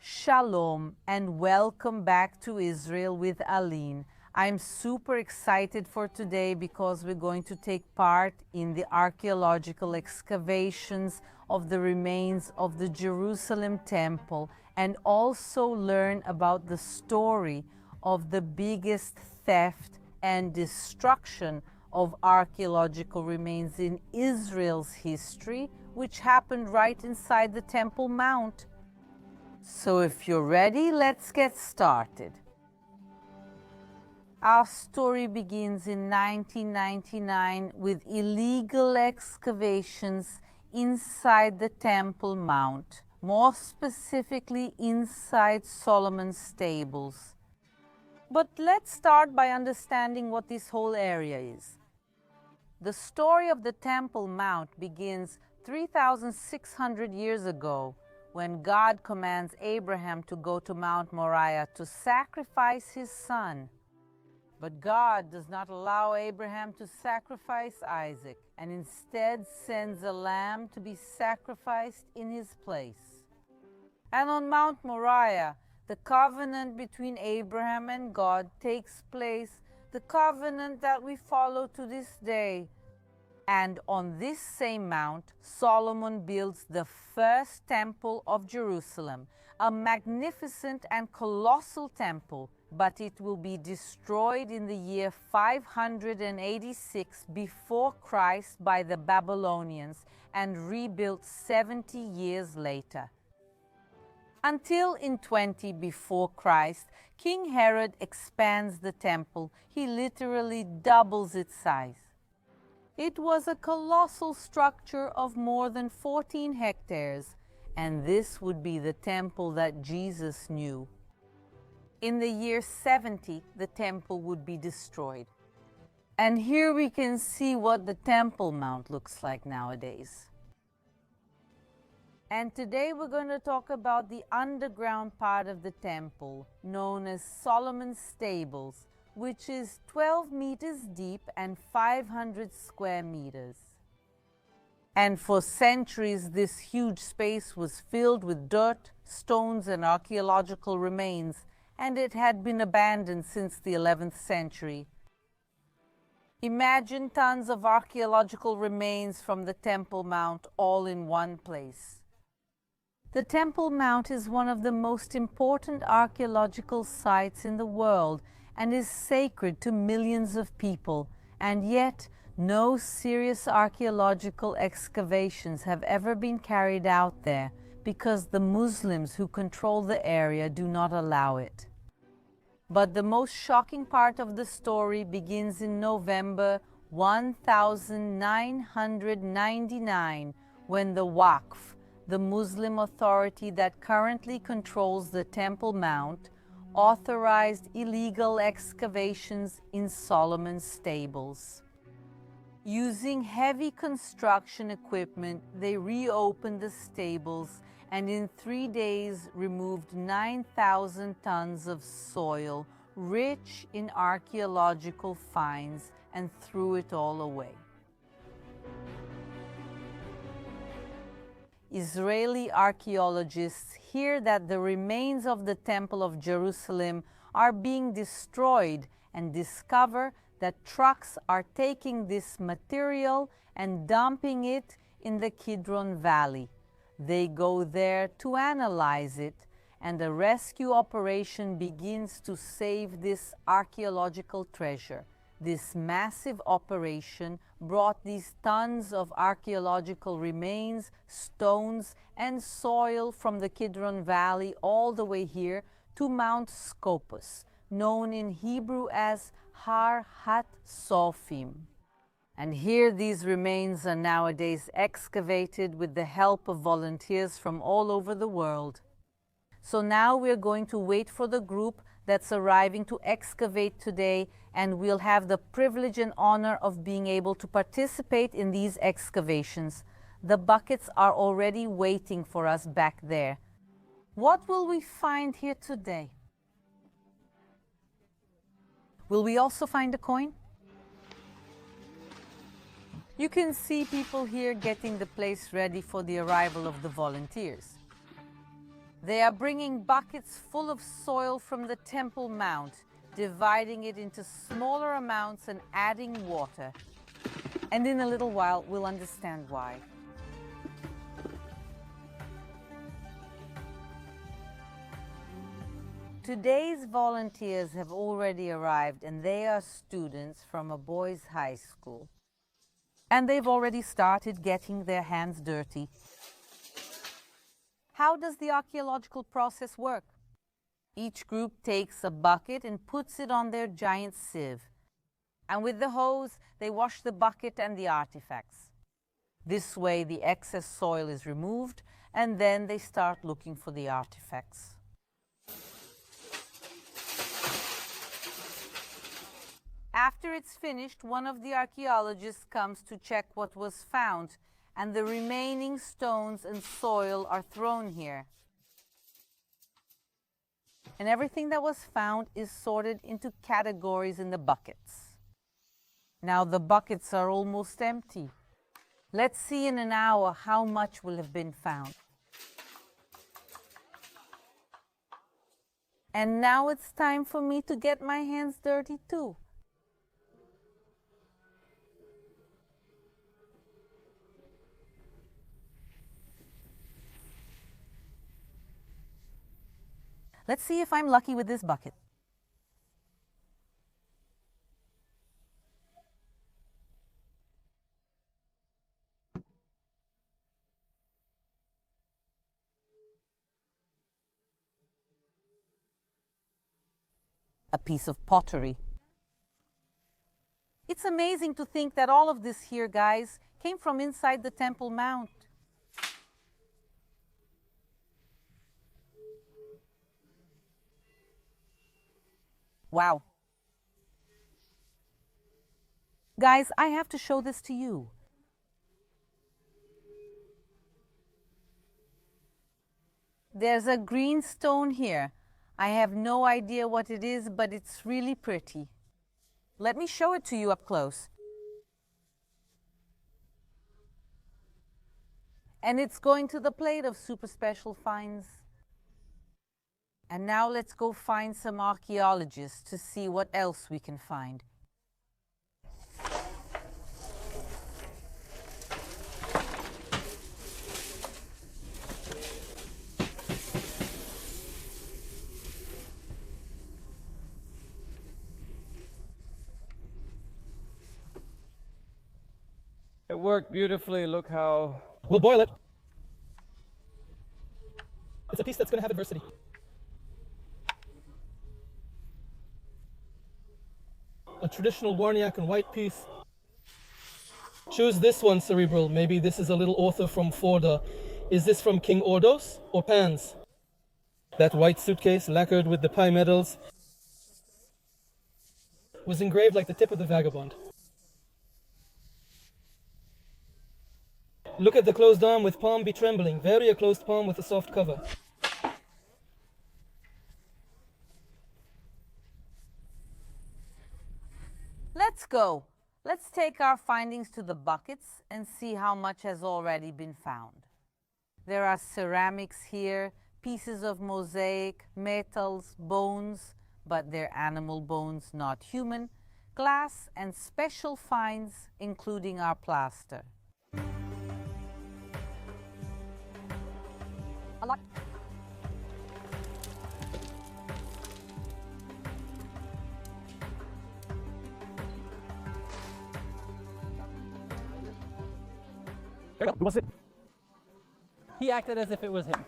Shalom and welcome back to Israel with Aline. I'm super excited for today because we're going to take part in the archaeological excavations of the remains of the Jerusalem temple and also learn about the story of the biggest theft and destruction of archaeological remains in Israel's history, which happened right inside the Temple Mount. So if you're ready, let's get started. Our story begins in 1999 with illegal excavations inside the Temple Mount, more specifically inside Solomon's stables. But let's start by understanding what this whole area is. The story of the Temple Mount begins 3,600 years ago, when God commands Abraham to go to Mount Moriah to sacrifice his son. But God does not allow Abraham to sacrifice Isaac, and instead sends a lamb to be sacrificed in his place. And on Mount Moriah, the covenant between Abraham and God takes place, the covenant that we follow to this day. And on this same mount, Solomon builds the first temple of Jerusalem, a magnificent and colossal temple, but it will be destroyed in the year 586 before Christ by the Babylonians and rebuilt 70 years later. Until in 20 before Christ, King Herod expands the temple. He literally doubles its size. It was a colossal structure of more than 14 hectares, and this would be the temple that Jesus knew. In the year 70, the temple would be destroyed. And here we can see what the Temple Mount looks like nowadays. And today we're going to talk about the underground part of the temple, known as Solomon's Stables, which is 12 meters deep and 500 square meters. And for centuries, this huge space was filled with dirt, stones, and archaeological remains, and it had been abandoned since the 11th century. Imagine tons of archaeological remains from the Temple Mount all in one place. The Temple Mount is one of the most important archaeological sites in the world and is sacred to millions of people, and yet no serious archaeological excavations have ever been carried out there because the Muslims who control the area do not allow it. But the most shocking part of the story begins in November 1999, when the Waqf, the Muslim authority that currently controls the Temple Mount, authorized illegal excavations in Solomon's stables. Using heavy construction equipment, they reopened the stables and in 3 days removed 9,000 tons of soil rich in archaeological finds and threw it all away. Israeli archaeologists hear that the remains of the Temple of Jerusalem are being destroyed and discover that trucks are taking this material and dumping it in the Kidron Valley. They go there to analyze it, and a rescue operation begins to save this archaeological treasure. This massive operation brought these tons of archaeological remains, stones, and soil from the Kidron Valley all the way here to Mount Scopus, known in Hebrew as Har HaTzofim. And here these remains are nowadays excavated with the help of volunteers from all over the world. So now we're going to wait for the group that's arriving to excavate today, and we'll have the privilege and honor of being able to participate in these excavations. The buckets are already waiting for us back there. What will we find here today? Will we also find a coin? You can see people here getting the place ready for the arrival of the volunteers. They are bringing buckets full of soil from the Temple Mount, dividing it into smaller amounts and adding water. And in a little while, we'll understand why. Today's volunteers have already arrived, and they are students from a boys' high school. And they've already started getting their hands dirty. How does the archaeological process work? Each group takes a bucket and puts it on their giant sieve. And with the hose, they wash the bucket and the artifacts. This way, the excess soil is removed, and then they start looking for the artifacts. After it's finished, one of the archaeologists comes to check what was found, and the remaining stones and soil are thrown here. And everything that was found is sorted into categories in the buckets. Now the buckets are almost empty. Let's see in an hour how much will have been found. And now it's time for me to get my hands dirty too. Let's see if I'm lucky with this bucket. A piece of pottery. It's amazing to think that all of this here, guys, came from inside the Temple Mount. Wow. Guys, I have to show this to you. There's a green stone here. I have no idea what it is, but it's really pretty. Let me show it to you up close. And it's going to the plate of super special finds. And now let's go find some archaeologists to see what else we can find. It worked beautifully. Look how... We'll boil it. It's a piece that's going to have adversity. A traditional Warniak and white piece. Choose this one, Cerebral. Maybe this is a little author from Forda. Is this from King Ordos or Pans? That white suitcase lacquered with the pie medals was engraved like the tip of the vagabond. Look at the closed arm with palm be trembling. Vary a closed palm with a soft cover. Let's go. Let's take our findings to the buckets and see how much has already been found. There are ceramics here, pieces of mosaic, metals, bones, but they're animal bones, not human, glass, and special finds, including our plaster. A lot. Who was it? He acted as if it was him.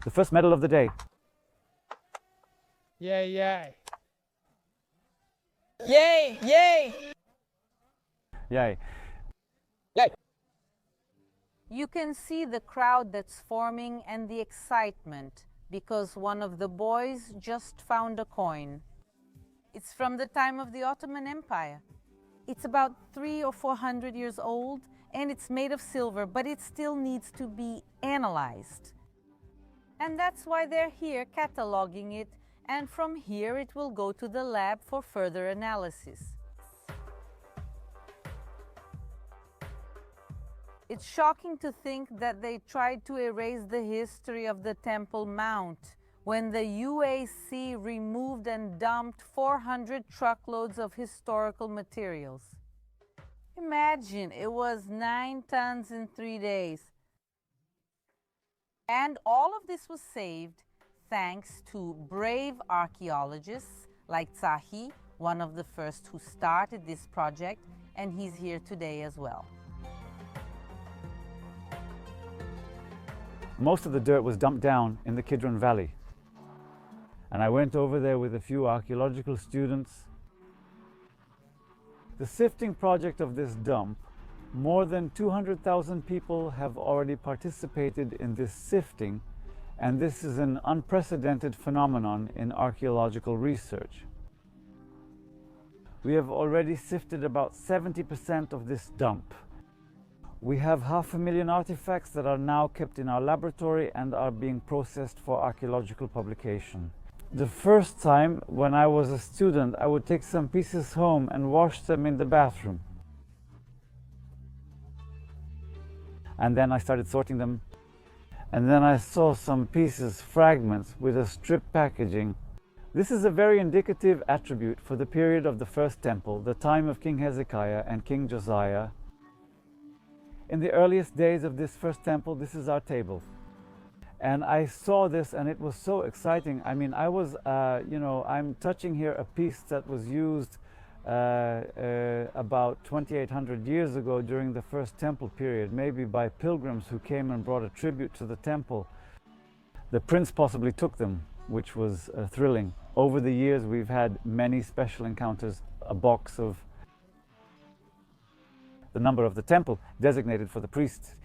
The first medal of the day. Yay, yay. Yay! Yay! Yay. Yay! You can see the crowd that's forming and the excitement because one of the boys just found a coin. It's from the time of the Ottoman Empire. It's about 300 or 400 years old and it's made of silver, but it still needs to be analyzed. And that's why they're here cataloging it, and from here it will go to the lab for further analysis. It's shocking to think that they tried to erase the history of the Temple Mount when the UAC removed and dumped 400 truckloads of historical materials. Imagine, it was 9 tons in 3 days. And all of this was saved thanks to brave archaeologists like Tsahi, one of the first who started this project, and he's here today as well. Most of the dirt was dumped down in the Kidron Valley. And I went over there with a few archaeological students. The sifting project of this dump, more than 200,000 people have already participated in this sifting, and this is an unprecedented phenomenon in archaeological research. We have already sifted about 70% of this dump. We have 500,000 artifacts that are now kept in our laboratory and are being processed for archaeological publication. The first time when I was a student, I would take some pieces home and wash them in the bathroom. And then I started sorting them. And then I saw some pieces, fragments, with a strip packaging. This is a very indicative attribute for the period of the First Temple, the time of King Hezekiah and King Josiah. In the earliest days of this First Temple, this is our table. And I saw this and it was so exciting. I mean, I'm touching here a piece that was used about 2,800 years ago during the First Temple period, maybe by pilgrims who came and brought a tribute to the temple. The prince possibly took them, which was thrilling. Over the years, we've had many special encounters, a box of the number of the temple designated for the priests.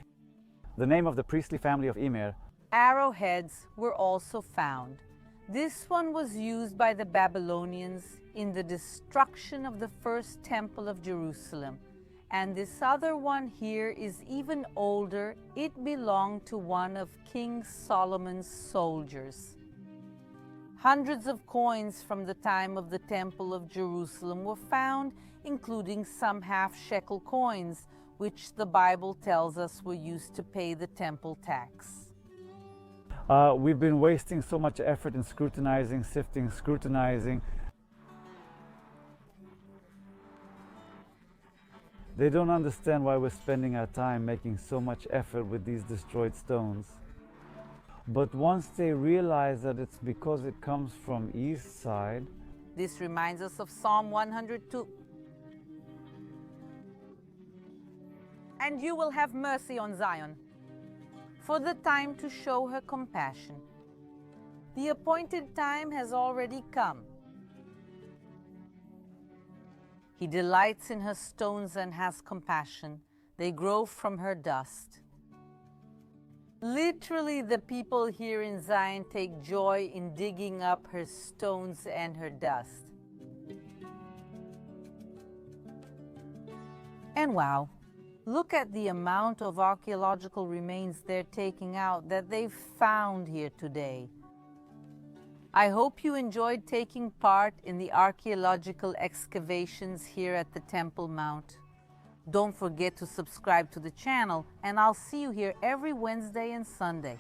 The name of the priestly family of Emer. Arrowheads were also found. This one was used by the Babylonians in the destruction of the first temple of Jerusalem. And this other one here is even older. It belonged to one of King Solomon's soldiers. Hundreds of coins from the time of the Temple of Jerusalem were found, including some half-shekel coins, which the Bible tells us were used to pay the temple tax. We've been wasting so much effort in scrutinizing, sifting, scrutinizing. They don't understand why we're spending our time making so much effort with these destroyed stones. But once they realize that it's because it comes from east side. This reminds us of Psalm 102. And you will have mercy on Zion, for the time to show her compassion. The appointed time has already come. He delights in her stones and has compassion. They grow from her dust. Literally, the people here in Zion take joy in digging up her stones and her dust. And wow, look at the amount of archaeological remains they're taking out that they've found here today. I hope you enjoyed taking part in the archaeological excavations here at the Temple Mount. Don't forget to subscribe to the channel, and I'll see you here every Wednesday and Sunday.